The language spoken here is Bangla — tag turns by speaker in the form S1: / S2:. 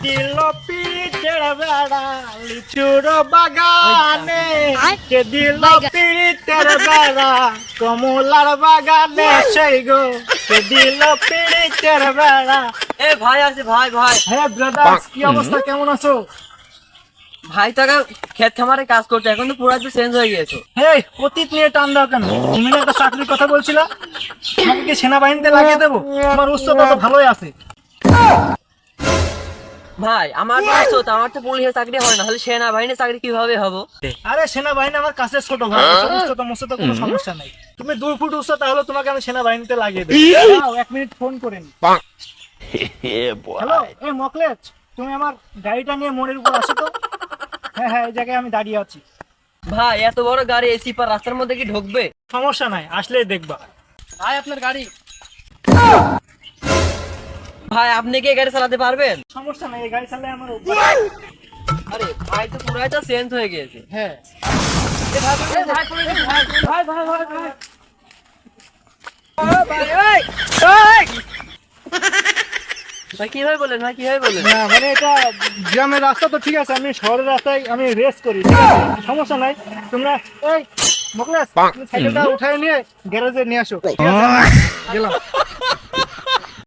S1: দিল পিঠের বেড়া লিচুর বাগানে, কে দিল পিঠের বেড়া কমলার বাগানে, সেই গো কে দিল পিঠের বেড়া।
S2: এ ভাই আছে ভাই ভাই
S1: হ্যাঁ ব্রাদার, কি অবস্থা, কেমন আছো?
S2: ভাই তো আগে ক্ষেত খামারে কাজ করতে, এখন তো পুরো চেঞ্জ হয়ে গিয়েছো।
S1: হেই, অতীত নিয়ে টান দাও কেন? তুমি না একটা চাকরির কথা বলছিলা, তোমাকে কি সেনাবাহিনীতে লাগিয়ে দেবো? তোমার উচ্চতা তো ভালোই আছে।
S2: ভাই আমার তো আমার তো পুলিশের চাকরি হয় না, তাহলে সেনাবাহিনীর চাকরি কিভাবে হবো?
S1: আরে সেনাবাহিনী আমার কাছে ছোট ভাই, উচ্চতা মুচ্চতা কোনো সমস্যা নাই। তুমি 2 ফুট উচ্চতা, তাহলে তোমাকে আমি সেনাবাহিনীতে লাগিয়ে দেবো। দাও 1 মিনিট ফোন করে নি। হ্যালো, এই মকলেশ, তুমি আমার গাড়িটা নিয়ে মোড়ের উপর আসো তো। হ্যাঁ হ্যাঁ, এই জায়গায় আমি দাঁড়িয়ে আছি।
S2: ভাই এত বড় গাড়ি এসি পার রাস্তার মধ্যে কি ঢুকবে?
S1: সমস্যা নাই, আসলেই দেখবা।
S2: ভাই আপনার গাড়ি। ভাই আপনি কি এই গাড়ি চালাতে পারবেন?
S1: সমস্যা নাই, এই গাড়ি চালালে আমার অভ্যাস।
S2: আরে ভাই তো পুরাই তো চেঞ্জ হয়ে গিয়েছে।
S1: হ্যাঁ
S2: এ ভাই ভাই ভাই ভাই ভাই ভাই ভাই ভাই কিভাবে বলেন ভাই, কিভাবে বলেন?
S1: না মানে এটা গ্রামের রাস্তা তো ঠিক আছে, আমি শহরের রাস্তায় আমি রেস করি, ঠিক আছে, সমস্যা নাই। তোমরা এই মকলেশ, তুমি সাইকেলটা উঠায় নিয়ে গ্যারেজে নিয়ে আসো, ঠিক আছে? গেলাম।